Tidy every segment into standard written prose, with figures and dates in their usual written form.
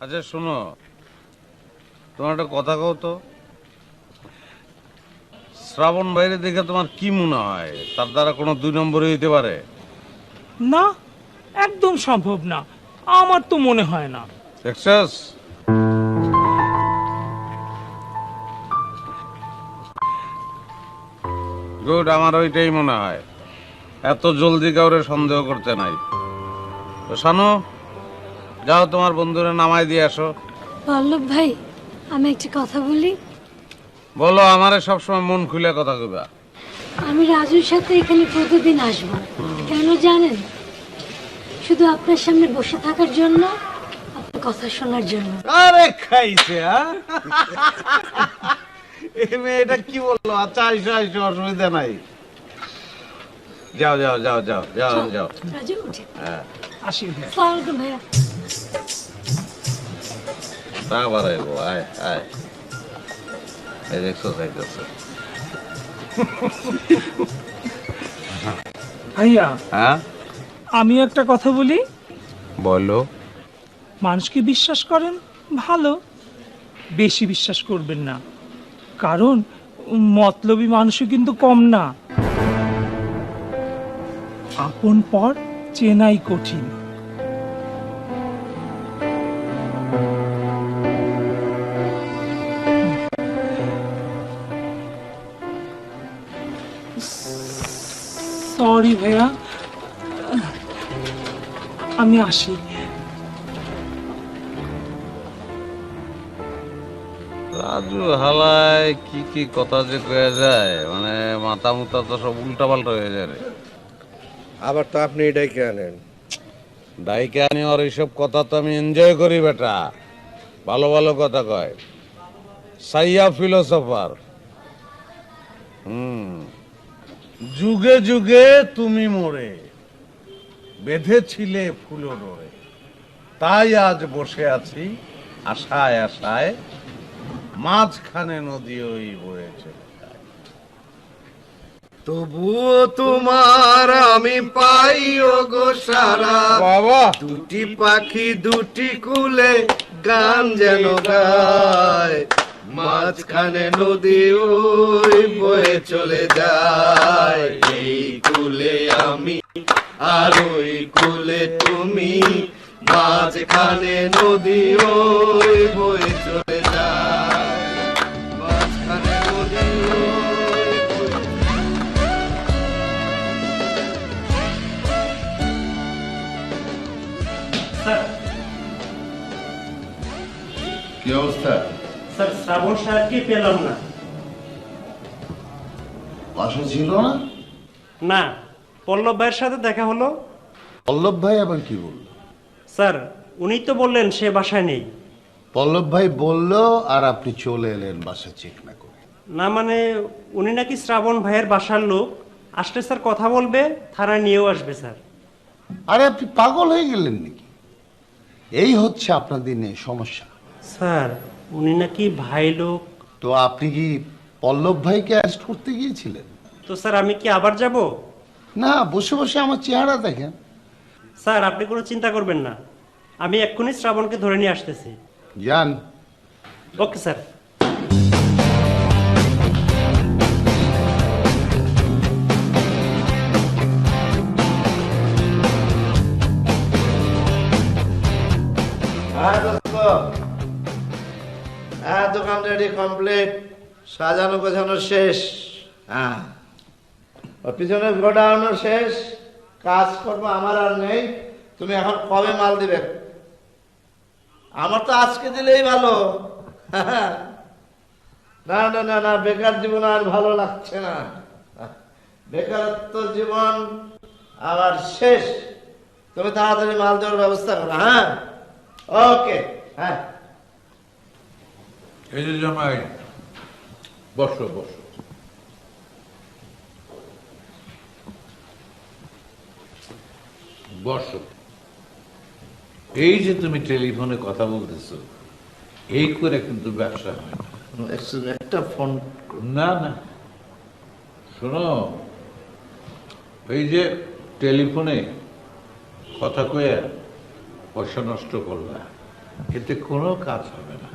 আচ্ছা শোনো, তোমার একটা কথা কও তো, শ্রাবণ বাইরে দেখে তোমার কি মনে হয়? তার দ্বারা কোনো দুই নম্বরই হইতে পারে? না, একদম সম্ভব না, আমার তো মনে হয় না। দেখছস? গুড, আমার ওইটাই মনে হয়। এত জলদি কাউরে সন্দেহ করতে নাই। তো শানু, যাও তোমার বন্ধুরা নামাই দিয়ে আসো। পল্লব ভাই, আমি একটা কথা বলি। বলো, আমারে সবসময় মন খুলে কথা কইবা। আমি রাজুর সাথে এখানে প্রতিদিন আসবো, কেন জানেন? শুধু আপনার সামনে বসে থাকার জন্য, আপনার কথা শোনার জন্য। আরে খাইছে, হ্যাঁ? এই মেয়েটা কি বললো? আচ্ছা আইসো আইসো, অসুবিধা নাই। যাও যাও যাও যাও যাও যাও। রাজু উঠে। হ্যাঁ, আসি ভাইয়া। আসসালামু আলাইকুম ভাইয়া। তা বাড়াইবো, আয় আয়। এই দেখছো দেখছো। ভাইয়া, হ্যাঁ আমি একটা কথা বলি। বলো। মানুষকে বিশ্বাস করেন ভালো, বেশি বিশ্বাস করবেন না, কারণ মতলবী মানুষও কিন্তু কম না। আপন পর চেনাই কঠিন। সরি ভাইয়া, আমি আসি। রাজু হালায় কি কি কথা যে কয়ে যায়, মানে মাথা মুথা তো সব উল্টা পাল্টা হয়ে যায় রে। আবার তো আপনি এটাই কে আনেন? ডাইকে আনি, আর এইসব কথা তো আমি এনজয় করি বেটা। ভালো ভালো কথা কয়, সাইয়া ফিলোসফার। যুগে যুগে তুমি মোরে বেঁধেছিলে ফুলো ডোরে, তাই আজ বসে আছি আশায় আশায়, মাঝখানে নদী ওই বয়েছে। তবুও তোমার আমি পাই গো সারা, বাবা, দুটি পাখি দুটি কুলে গান যেন গায়, মাঝখানে নদী ওই বয়ে চলে যায়, এই কুলে আমি আর ওই কুলে তুমি, মাঝখানে নদী ওই বয়ে চলে যায়, মাঝখানে নদী ওই বয়ে। কি অবস্থা? স্যার, শ্রাবণ সাহেবকে পেলাম না। বাসা ছিল না? না, পল্লব ভাইয়ের সাথে দেখা হলো। পল্লব ভাই আবার কি বলল? স্যার, উনি তো বললেন সে বাসায় নেই। পল্লব ভাই বলল আর আপনি চলে এলেন বাসা চেক না করে? না মানে, উনি নাকি শ্রাবণ ভাইয়ের বাসার লোক, আসলে স্যার কথা বলবে, থানায় নিয়েও আসবে স্যার। আরে আপনি পাগল হয়ে গেলেন নাকি? এই হচ্ছে আপনাদের নিয়ে সমস্যা। স্যার, উনি নাকি ভাই লোক। তো আপনি কি পল্লব ভাইকে অ্যারেস্ট করতে গিয়েছিলেন? তো স্যার, আমি কি আবার যাব? না, বসে বসে আমার চেহারা দেখেন। স্যার, আপনি কোনো চিন্তা করবেন না, আমি এক্ষুনি শ্রাবণকে ধরে নিয়ে আসতেছি। যান। Okay sir. হ্যাঁ দোস্ত, হ্যাঁ দোকান রেডি কমপ্লিট, সাজানো গোছানো শেষ। হ্যাঁ, ওর পিছনে গোডাউনও শেষ, কাজ করবো আমার আর নেই। তুমি এখন কবে মাল দিবে? আমার তো আজকে দিলেই ভালো। না না না না, বেকার জীবন আর ভালো লাগছে না, বেকারত্ব জীবন আমার শেষ। তুমি তাড়াতাড়ি মাল দেওয়ার ব্যবস্থা করো। হ্যাঁ, ওকে। হ্যাঁ, এই যে জামাই, বসো বসো। বসো। এই যে তুমি টেলিফোনে কথা বলতেছো, এই করে কিন্তু ব্যবসা হয় না। একটা ফোন। না না, শোনো, এই যে টেলিফোনে কথা কয়ে পয়সা নষ্ট করলা, এতে কোনো কাজ হবে না,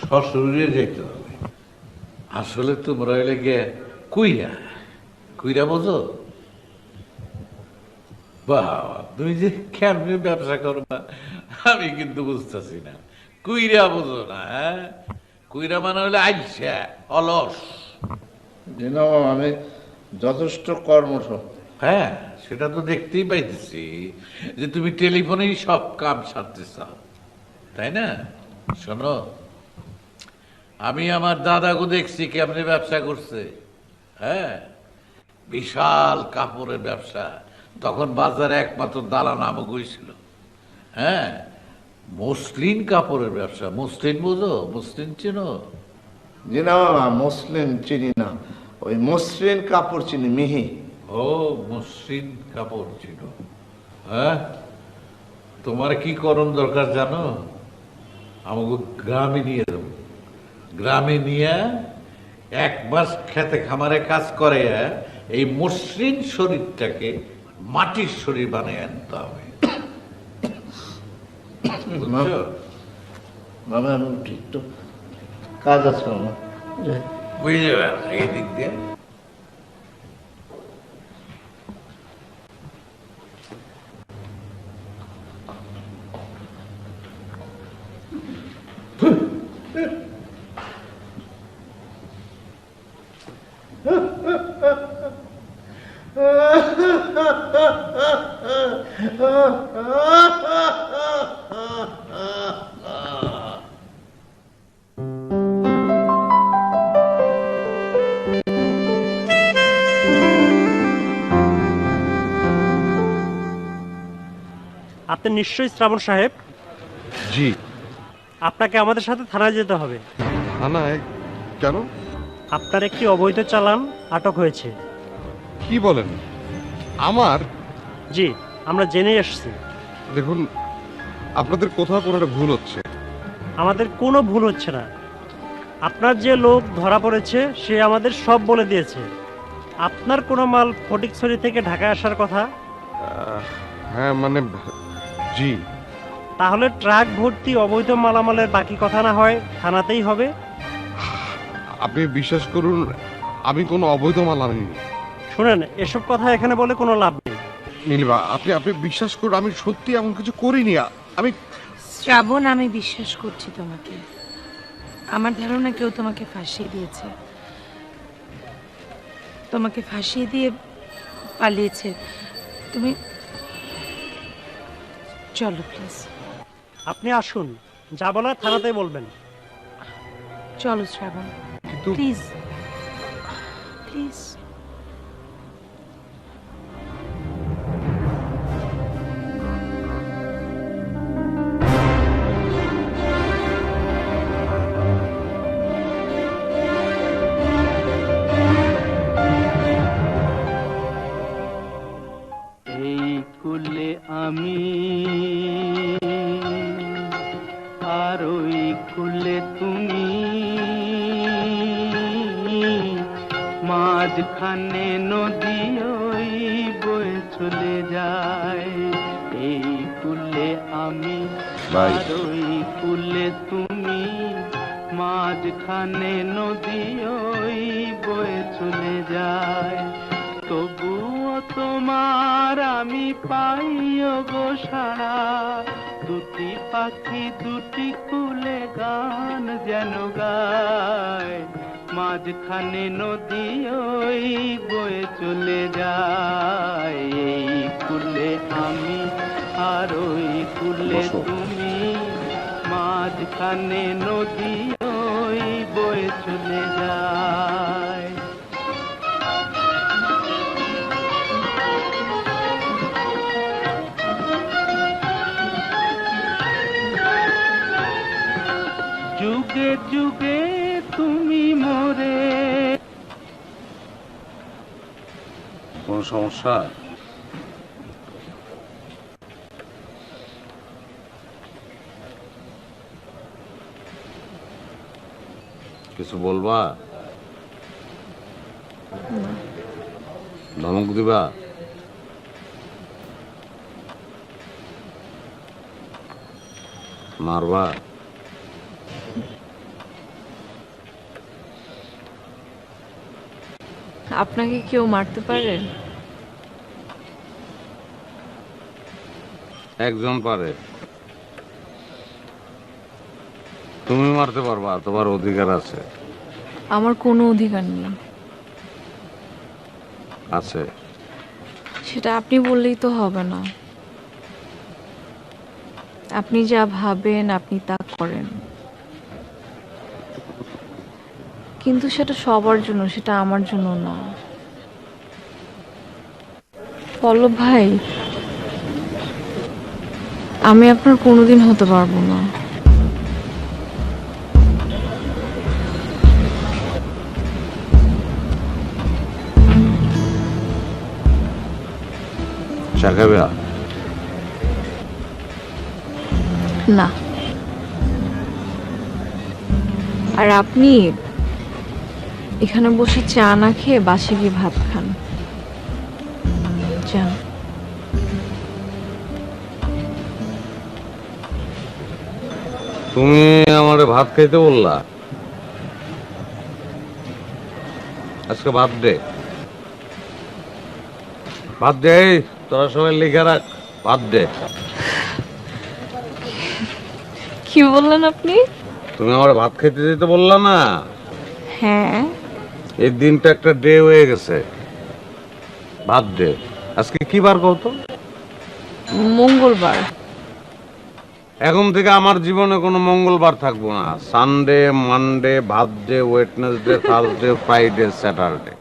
সশরীরে যেতে হবে। আসলে তোমরা লেগে কুইরা কুইরা বোঝো? বাবা, তুমি যে কেমনি ব্যবসা করবা আমি কিন্তু বুঝতেছি না। কুইরা বোঝো না? হ্যাঁ, কুইরা মানে হলে আইসা অলস। আমি যথেষ্ট কর্মঠ। হ্যাঁ, সেটা তো দেখতেই পাইতেছি যে তুমি টেলিফোনেই সব কাম সারতেছ, তাই না? শোনো, আমি আমার দাদাকে দেখছি কেমনে ব্যবসা করছে। হ্যাঁ, বিশাল কাপড়ের ব্যবসা। তখন বাজারে একমাত্র দালান আমাকেই ছিল। হ্যাঁ, মসলিন কাপড়ের ব্যবসা। মসলিন বোঝো? মসলিন চিনো? জি না মামা, মসলিন চিনি না, ওই মসৃণ কাপড় চিনি, মিহি। ও, মসৃণ কাপড় ছিল। হ্যাঁ, তোমার কি করণ দরকার জানো? আমাকে গ্রামে নিয়ে যাবো। গ্রামে নিয়ে 1 মাস খেতে খামারে কাজ করে এই মসৃণ শরীরটাকে মাটির শরীর বানিয়ে আনতে হবে। বুঝছো? মামা আমি ঠিক তো কাজ আছে মামা। বুঝতে পারো এই দিক দিয়ে? আপনি নিশ্চয়ই শ্রাবণ সাহেব? জি। আপনাকে আমাদের সাথে থানায় যেতে হবে। থানায়? কেন? আপনার একটি অবৈধ চালান আটক হয়েছে। কি বলেন? আমার? জি, আমরা জেনে এসেছি। দেখুন, আপনাদের কোথাও কোনো একটা ভুল হচ্ছে। আমাদের কোনো ভুল হচ্ছে না। আপনার যে লোক ধরা পড়েছে সে আমাদের সব বলে দিয়েছে। আপনার কোনো মাল ফটিকছড়ি থেকে ঢাকায় আসার কথা। হ্যাঁ, মানে জি। তাহলে ট্রাক ভর্তি অবৈধ মালামালের বাকি কথা না হয় থানাতেই হবে। আপনি বিশ্বাস করুন, আমি কোনো অবৈধ মাল আনিনি। শুনেন, এসব কথা এখানে বলে কোনো লাভ নেই। নীলিমা, আপনি বিশ্বাস করুন, আমি সত্যি এমন কিছু করিনি। আমি শ্রাবণ, আমি বিশ্বাস করছি তোমাকে। আমার ধারণা কেউ তোমাকে ফাঁসিয়ে দিয়েছে, তোমাকে ফাঁসিয়ে দিয়ে পালিয়েছে। তুমি চলো প্লিজ। আপনি আসুন, যা বলার থানাতেই বলবেন। চলো শ্রাবণ, কিন্তু প্লিজ প্লিজ। এই কুলে আমি আর ওই কুলে তুমি, মাঝখানে নদী ওই বয়ে চলে যায়। এই কুলে আমি আর ওই কুলে তুমি, মাঝখানে নদী ওই বয়ে চলে যায়। তবুও তোমার আমি পাইও গো সারা, দুটি পাখি দুটি কুলে গান যেন গায়। মাঝখানে নদী ওই বয়ে চলে যায়। এই কুলে আমি আর ওই কুলে তুমি, মাঝখানে নদী ওই বয়ে চলে যায়। যুগে যুগে তুমি মোরে। কোনো সমস্যা? কিছু বলবা? ধমক দিবা? মারবা? আপনাকে কেউ মারতে পারে? একজন পারে। তুমি মারতে পারবা, তোমার অধিকার আছে। আমার কোনো অধিকার নেই। আছে। সেটা আপনি বললেই তো হবে না। আপনি যা ভাবেন আপনি তা করেন, কিন্তু সেটা সবার জন্য, সেটা আমার জন্য না। পল্লব ভাই, আমি আপনার কোনোদিন হতে পারবো না। চা খাবে? না। আর আপনি এখানে বসে চা না খেয়ে বাসে গিয়ে ভাত খান। যান। তুমি আমারে ভাত খাইতে বললা? আজকে ভাত দে, ভাত দে। এই, তোরা সবাই লিখে রাখ, ভাত দে। কি বললেন আপনি? তুমি আমার ভাত খাইতে যেতে বললা না? হ্যাঁ। এই দিনটা একটা ডে হয়ে গেছে, ভাত দে। আজকে কি বার কত? মঙ্গলবার। এখন থেকে আমার জীবনে কোনো মঙ্গলবার থাকবো না। সানডে, মানডে, ভাত day, Wednesday, Thursday, Friday, Saturday.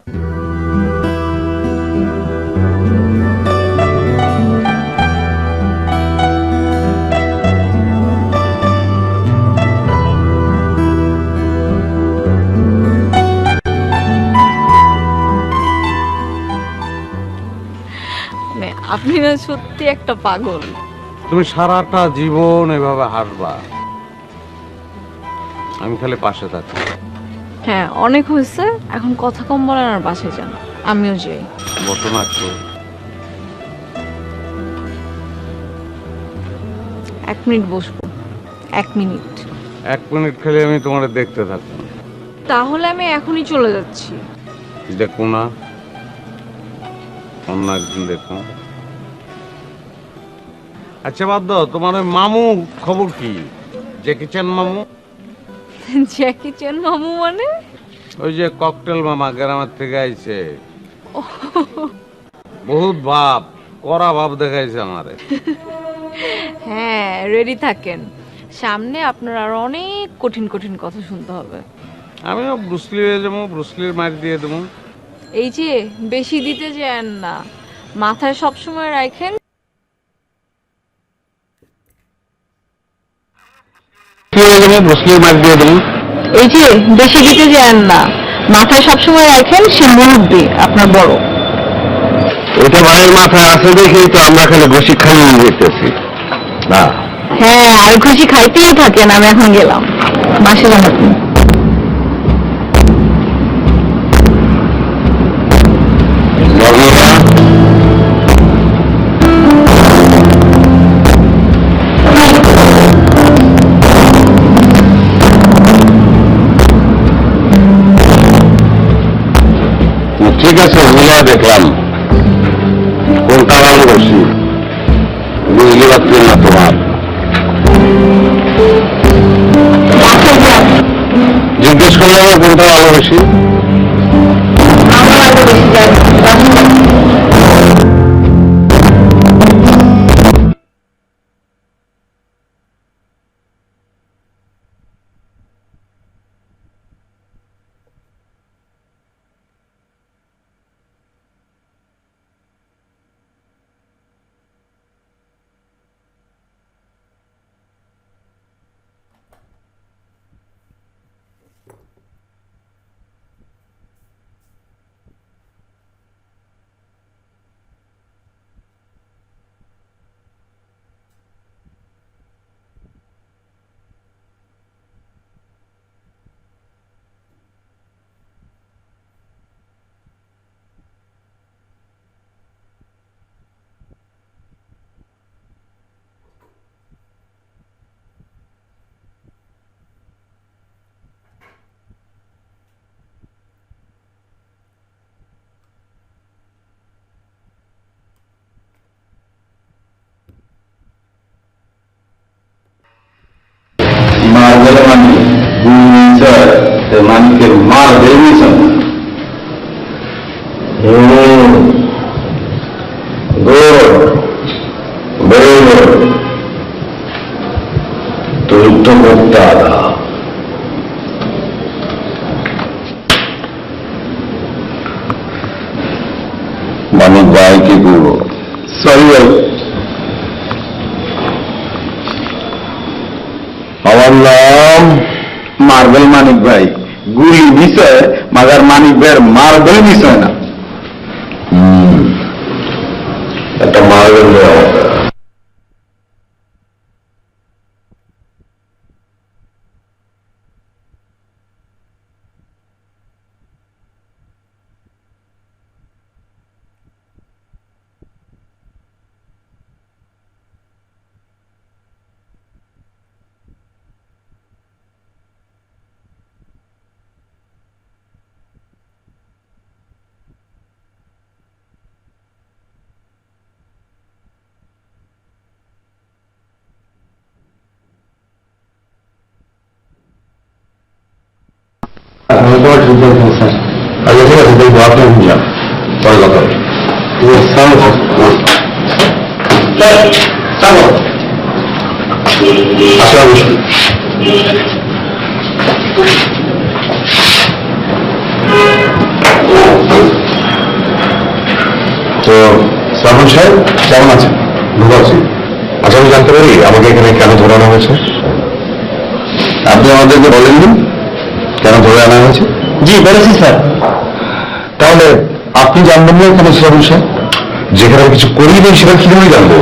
মানে আপনি না সত্যি একটা পাগল। তুমি সারাটা জীবন এভাবে হাসবা, আমি খালি পাশে থাকি। হ্যাঁ, অনেক হয়েছে, এখন কথা কম বলেন আর বাসে যান। আমিও যাই। ঘটনা একটু। 1 মিনিট বসবো। 1 মিনিট। 1 মিনিট খালি আমি তোমার দেখতে থাকবো। তাহলে আমি এখনই চলে যাচ্ছি। দেখো না, অন্য একদিন দেখো। আচ্ছা বাদ দাও, তোমার ওই মামু খবর কি? জ্যাকি চ্যান মামু? জ্যাকি চ্যান মামু মানে? ওই যে ককটেল মামা গ্রামের থেকে আইছে, বহুত ভাব, কড়া ভাব দেখাইছে আমারে। হ্যাঁ, রেডি থাকেন, সামনে আপনার আরো অনেক কঠিন কঠিন কথা শুনতে হবে। আমিও ব্রুসলি হয়ে যাবো, ব্রুসলির মার দিয়ে দেবো। এই যে বেশি দিতে যান না, মাথায় সবসময় রাখেন। ব্রুসলির মার দিয়ে দেবো। এই যে বেশি দিতে যান না, মাথায় সবসময় রাখেন সে মুরব্বী, আপনার বড়। ওটা ভাইয়ের মাথায় আছে দেখেই তো আমরা খালি ঘষি খাই যেতেছি না। হ্যাঁ, আর খুশি খাইতেই থাকেন। আমি এখন গেলাম, বাসে যান আপনি। ঠিক আছে, বুঝা দেখলাম কোনটা ভালোবাসি, বুঝলি পারছি না তোমার। জিজ্ঞেস করলাম কোনটা ভালোবাসি। মানিক স্যার মানিকের মার বেরিয়েছেন। তুই তো করতে আদা মানিক ভাই কি করবো? সরি ভাই, আমার নাম মার্বেল মানিক ভাই। গুলি বিষয় মাগার মানিক ভাইয়ের মার্বেল বিষয় না। একটা মার্বেল দেওয়া তো শ্রাবণ সাহেব কেমন আছেন? ভালো আছি। আচ্ছা, আমি জানতে পারি আমাকে এখানে কেন ধরে আনা হয়েছে? আপনি আমাদেরকে বলেননি কেন ধরে আনা হয়েছে? জি বলেছি স্যার। তাহলে আপনি জানবেন না এখানে শ্রাবণ সাহেব? যেখানে আমি কিছু করিনি সেটা কিভাবে জানবো?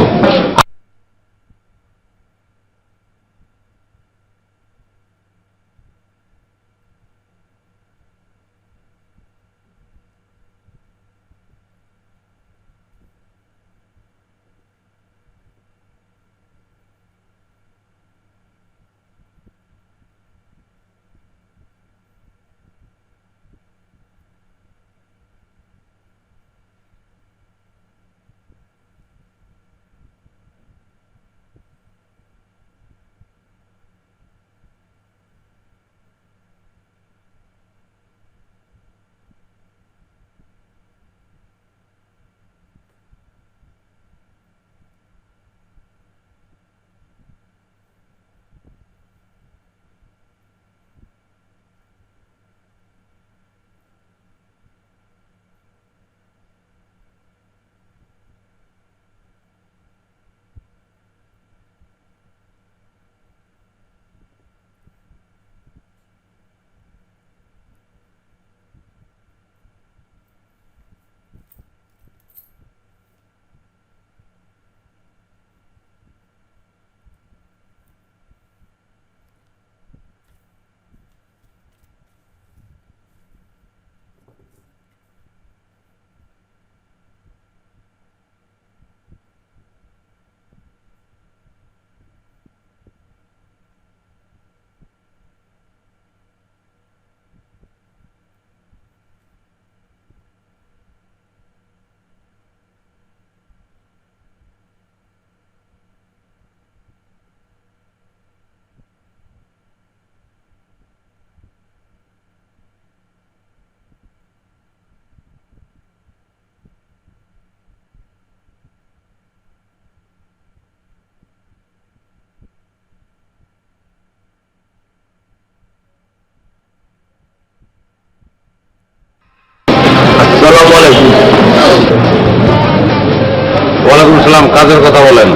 ওয়ালাইকুম আসসালাম। কাজের কথা বলেন।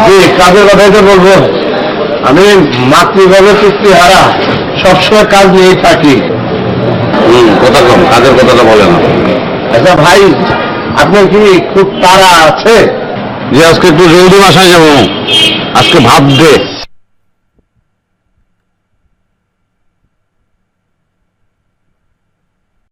জি, কাজের কথাই তো বলবো। আমি মাতৃভাবে চুক্তি হারা, সবসময় কাজ নিয়েই থাকি। কথা কম, কাজের কথাটা বলেন। আচ্ছা ভাই, আপনার কি খুব তাড়া আছে? যে আজকে একটু জলদি বাসায় যাবো, আজকে ভাত দে।